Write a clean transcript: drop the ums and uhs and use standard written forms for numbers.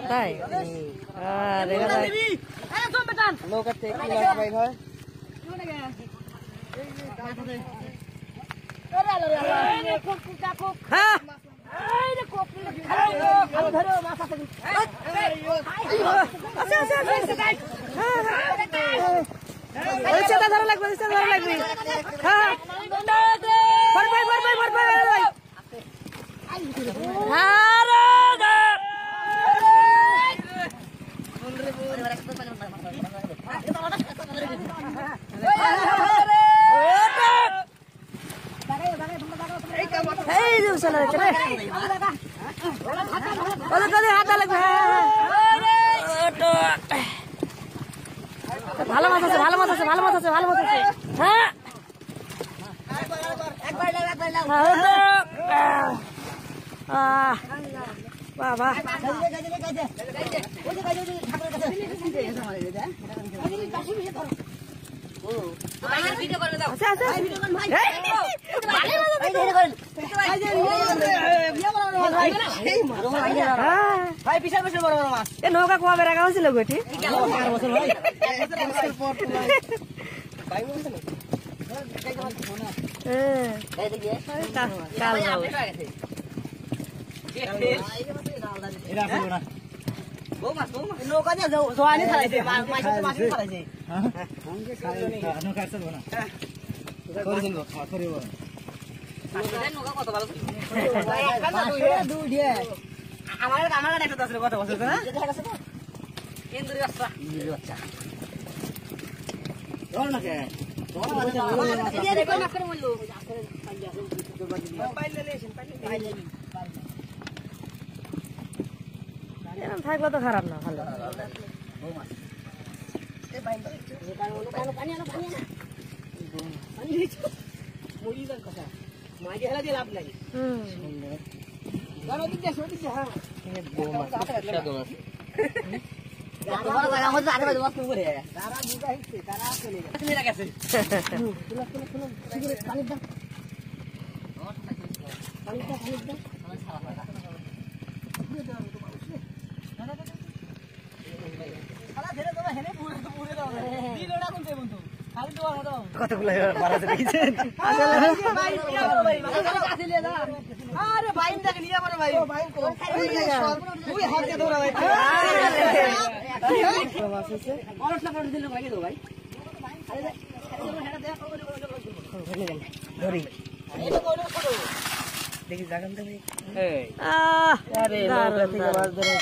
তাই দেখা যায় নৌকা থেকে কি মাছ বাইর হয় হ্যাঁ ধরা লাগবে হ্যাঁ ভালো মাছ আছে ভালো মাছ আছে ভালো মাছ আছে ভালো মাছ আছে হ্যাঁ বাবা নৌকা কমে রাখা হয়েছিল গোটি নৌকা জোয়ানি খাইছে আমার একটা কত বছর না ইন্দুরি বাচ্চা থাকলে তো খারাপ না ভালো লাভ নাই কতগুলো বাড়াতে দেখেছেন আরে বাইন দেখে নিয়ে আমার ভাই বাইন কো তুই হাতে ধরা ভাই অনেকটা করে দিল ভাই দাও ভাই ধরি দেখি জাগান তো ভাই এই আরে নৌকা থেকে মাছ ধরে